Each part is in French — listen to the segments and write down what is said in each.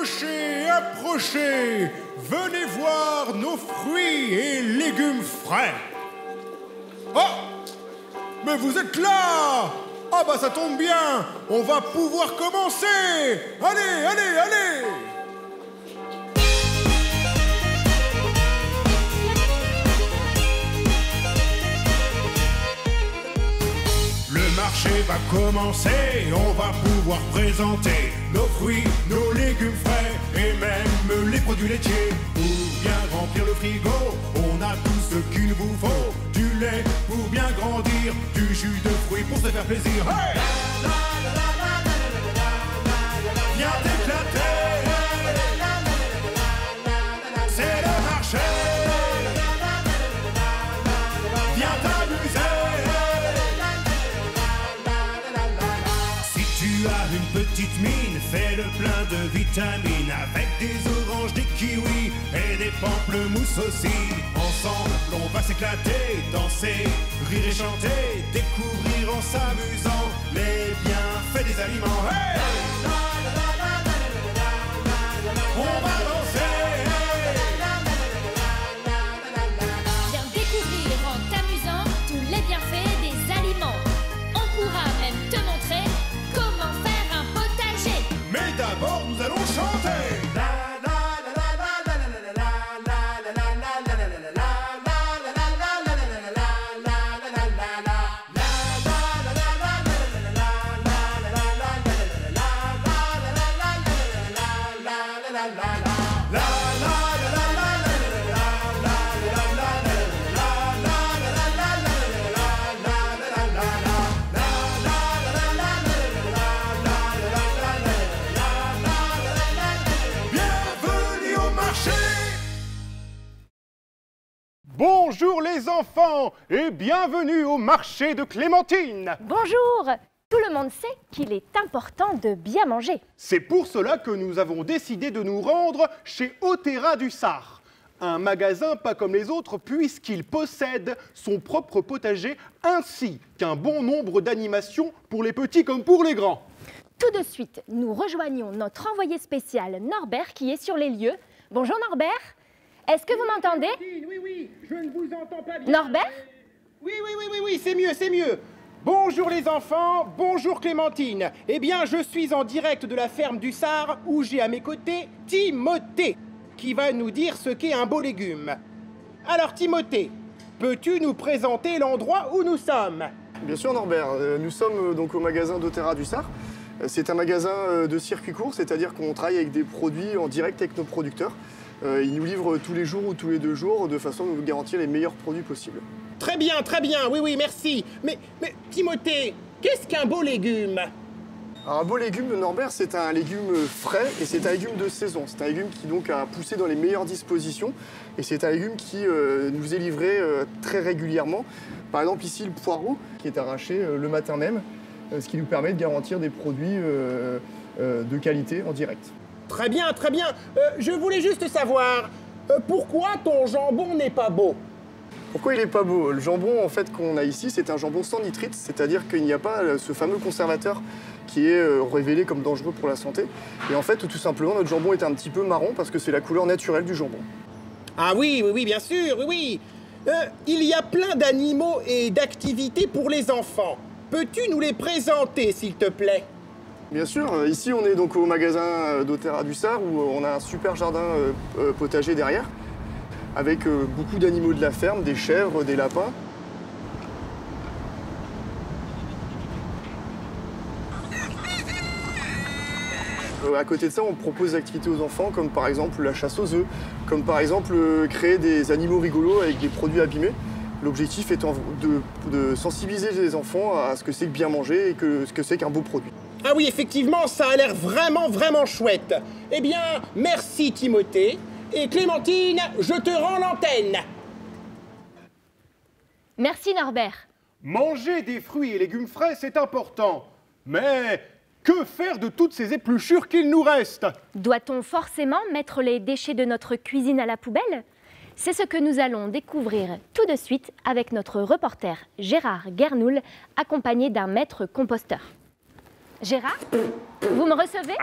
Approchez, approchez, venez voir nos fruits et légumes frais. Oh, mais vous êtes là! Ah bah ça tombe bien, on va pouvoir commencer. Allez, allez, allez! Le marché va commencer, on va pouvoir présenter nos fruits, nos légumes frais et même les produits laitiers. Pour bien remplir le frigo, on a tout ce qu'il vous faut. Du lait pour bien grandir, du jus de fruits pour se faire plaisir. Hey! Viens t'éclater, c'est le marché. Viens t'amuser. Une petite mine, fais le plein de vitamines avec des oranges, des kiwis et des pamplemousses aussi. Ensemble, on va s'éclater, danser, rire et chanter, découvrir en s'amusant les bienfaits des aliments. Hey! On va danser. Viens découvrir en t'amusant tous les bienfaits des aliments. On pourra même te montrer comment faire un potager. Mais d'abord, nous allons chanter. Bonjour les enfants et bienvenue au marché de Clémentine. Bonjour! Tout le monde sait qu'il est important de bien manger. C'est pour cela que nous avons décidé de nous rendre chez Otera du Sar. Un magasin pas comme les autres puisqu'il possède son propre potager ainsi qu'un bon nombre d'animations pour les petits comme pour les grands. Tout de suite, nous rejoignons notre envoyé spécial Norbert qui est sur les lieux. Bonjour Norbert! Est-ce que vous m'entendez? Oui, je ne vous entends pas bien. Norbert? Oui, c'est mieux. Bonjour les enfants, bonjour Clémentine. Eh bien, je suis en direct de la ferme du Sar où j'ai à mes côtés Timothée qui va nous dire ce qu'est un beau légume. Alors Timothée, peux-tu nous présenter l'endroit où nous sommes? Bien sûr Norbert, nous sommes donc au magasin d'Otera du Sar. C'est un magasin de circuit court, c'est-à-dire qu'on travaille avec des produits en direct avec nos producteurs. Ils nous livrent tous les jours ou tous les 2 jours de façon à nous garantir les meilleurs produits possibles. Très bien, oui, merci. Mais Timothée, qu'est-ce qu'un beau légume? Alors, un beau légume, Norbert, c'est un légume frais et c'est un légume de saison. C'est un légume qui donc a poussé dans les meilleures dispositions et c'est un légume qui nous est livré très régulièrement. Par exemple ici le poireau qui est arraché le matin même, ce qui nous permet de garantir des produits de qualité en direct. Très bien. Je voulais juste savoir, pourquoi ton jambon n'est pas beau? Pourquoi il n'est pas beau? Le jambon en fait qu'on a ici, c'est un jambon sans nitrite, c'est-à-dire qu'il n'y a pas ce fameux conservateur qui est révélé comme dangereux pour la santé. Et en fait, tout simplement, notre jambon est un petit peu marron parce que c'est la couleur naturelle du jambon. Ah oui, bien sûr, oui. Il y a plein d'animaux et d'activités pour les enfants. Peux-tu nous les présenter, s'il te plaît? Bien sûr, ici on est donc au magasin d'Otera du Sar où on a un super jardin potager derrière avec beaucoup d'animaux de la ferme, des chèvres, des lapins. À côté de ça, on propose des activités aux enfants comme par exemple la chasse aux œufs, comme par exemple créer des animaux rigolos avec des produits abîmés. L'objectif étant de sensibiliser les enfants à ce que c'est que bien manger et ce que c'est qu'un beau produit. Ah oui, effectivement, ça a l'air vraiment chouette. Eh bien, merci Timothée. Et Clémentine, je te rends l'antenne. Merci Norbert. Manger des fruits et légumes frais, c'est important. Mais que faire de toutes ces épluchures qu'il nous reste? Doit-on forcément mettre les déchets de notre cuisine à la poubelle? C'est ce que nous allons découvrir tout de suite avec notre reporter Gérard Guernoul, accompagné d'un maître composteur. Gérard, vous me recevez?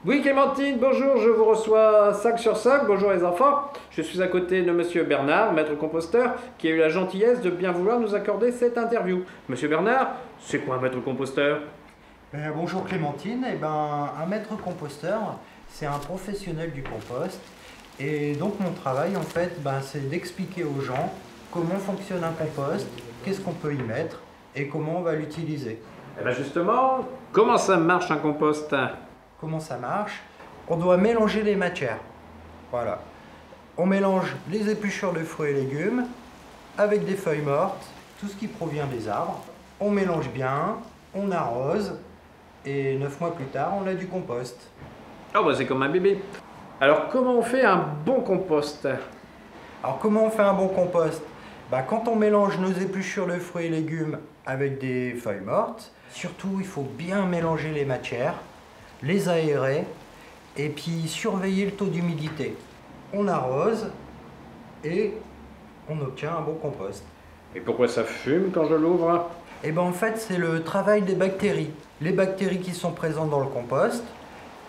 Oui, Clémentine, bonjour, je vous reçois sac sur sac. Bonjour les enfants. Je suis à côté de monsieur Bernard, maître composteur, qui a eu la gentillesse de bien vouloir nous accorder cette interview. Monsieur Bernard, c'est quoi un maître composteur? Bonjour Clémentine, un maître composteur, c'est un professionnel du compost. Et donc mon travail en fait, c'est d'expliquer aux gens comment fonctionne un compost, qu'est-ce qu'on peut y mettre et comment on va l'utiliser. Eh bien justement, comment ça marche un compost? Comment ça marche? On doit mélanger les matières. Voilà. On mélange les épluchures de fruits et légumes avec des feuilles mortes, tout ce qui provient des arbres. On mélange bien, on arrose et 9 mois plus tard, on a du compost. Oh bah c'est comme un bébé. Alors comment on fait un bon compost? Alors comment on fait un bon compost? Quand on mélange nos épluchures de fruits et légumes avec des feuilles mortes, surtout il faut bien mélanger les matières, les aérer et puis surveiller le taux d'humidité. On arrose et on obtient un bon compost. Et pourquoi ça fume quand je l'ouvre? En fait c'est le travail des bactéries. Les bactéries qui sont présentes dans le compost,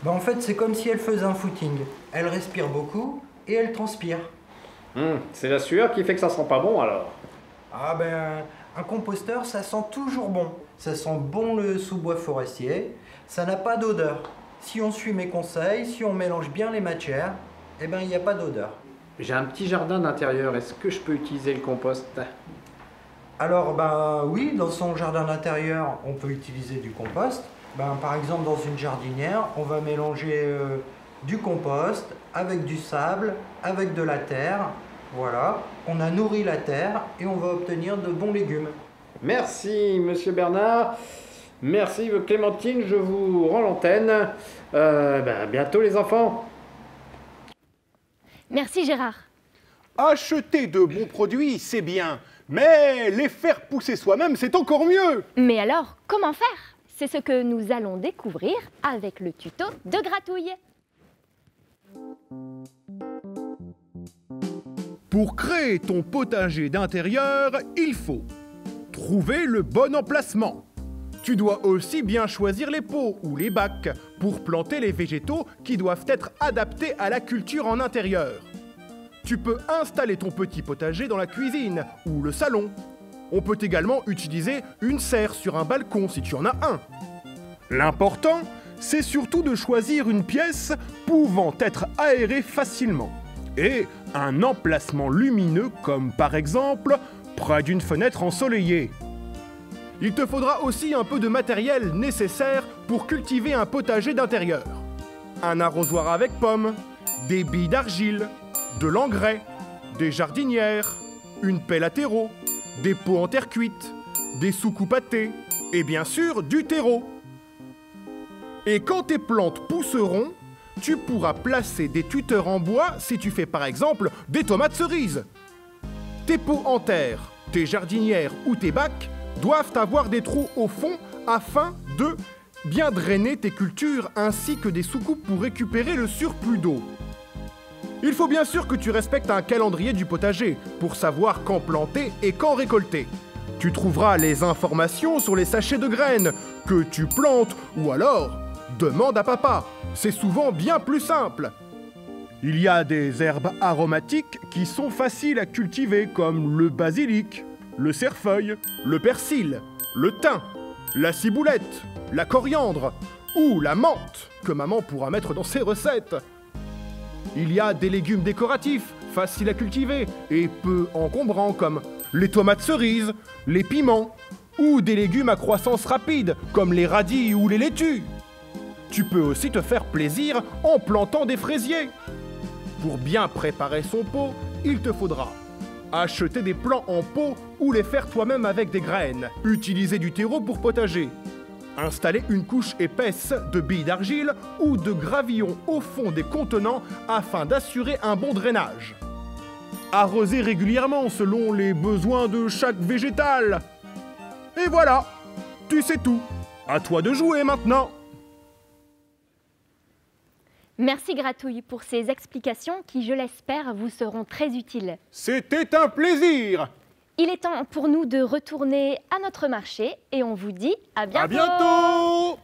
en fait c'est comme si elles faisaient un footing. Elles respirent beaucoup et elles transpirent. C'est la sueur qui fait que ça sent pas bon alors? Un composteur ça sent toujours bon. Ça sent bon le sous-bois forestier. Ça n'a pas d'odeur. Si on suit mes conseils, si on mélange bien les matières, il n'y a pas d'odeur. J'ai un petit jardin d'intérieur, est-ce que je peux utiliser le compost? Alors, oui, dans son jardin d'intérieur, on peut utiliser du compost. Par exemple, dans une jardinière, on va mélanger du compost avec du sable, avec de la terre. Voilà, on a nourri la terre et on va obtenir de bons légumes. Merci, monsieur Bernard. Merci, Clémentine, je vous rends l'antenne. À bientôt, les enfants. Merci Gérard. Acheter de bons produits, c'est bien, mais les faire pousser soi-même, c'est encore mieux. Mais alors, comment faire? C'est ce que nous allons découvrir avec le tuto de Gratouille. Pour créer ton potager d'intérieur, il faut trouver le bon emplacement. Tu dois aussi bien choisir les pots ou les bacs pour planter les végétaux qui doivent être adaptés à la culture en intérieur. Tu peux installer ton petit potager dans la cuisine ou le salon. On peut également utiliser une serre sur un balcon si tu en as un. L'important, c'est surtout de choisir une pièce pouvant être aérée facilement et un emplacement lumineux comme par exemple près d'une fenêtre ensoleillée. Il te faudra aussi un peu de matériel nécessaire pour cultiver un potager d'intérieur. Un arrosoir avec pommes, des billes d'argile, de l'engrais, des jardinières, une pelle à terreau, des pots en terre cuite, des soucoupes à thé et bien sûr du terreau. Et quand tes plantes pousseront, tu pourras placer des tuteurs en bois si tu fais par exemple des tomates cerises. Tes pots en terre, tes jardinières ou tes bacs doivent avoir des trous au fond afin de bien drainer tes cultures ainsi que des soucoupes pour récupérer le surplus d'eau. Il faut bien sûr que tu respectes un calendrier du potager pour savoir quand planter et quand récolter. Tu trouveras les informations sur les sachets de graines que tu plantes ou alors demande à papa. C'est souvent bien plus simple. Il y a des herbes aromatiques qui sont faciles à cultiver comme le basilic, le cerfeuil, le persil, le thym, la ciboulette, la coriandre ou la menthe que maman pourra mettre dans ses recettes. Il y a des légumes décoratifs, faciles à cultiver et peu encombrants comme les tomates cerises, les piments ou des légumes à croissance rapide comme les radis ou les laitues. Tu peux aussi te faire plaisir en plantant des fraisiers. Pour bien préparer son pot, il te faudra acheter des plants en pot ou les faire toi-même avec des graines, utiliser du terreau pour potager, installer une couche épaisse de billes d'argile ou de gravillon au fond des contenants afin d'assurer un bon drainage, arroser régulièrement selon les besoins de chaque végétal. Et voilà, tu sais tout. À toi de jouer maintenant. Merci Gratouille pour ces explications qui, je l'espère, vous seront très utiles. C'était un plaisir. Il est temps pour nous de retourner à notre marché et on vous dit à bientôt. À bientôt.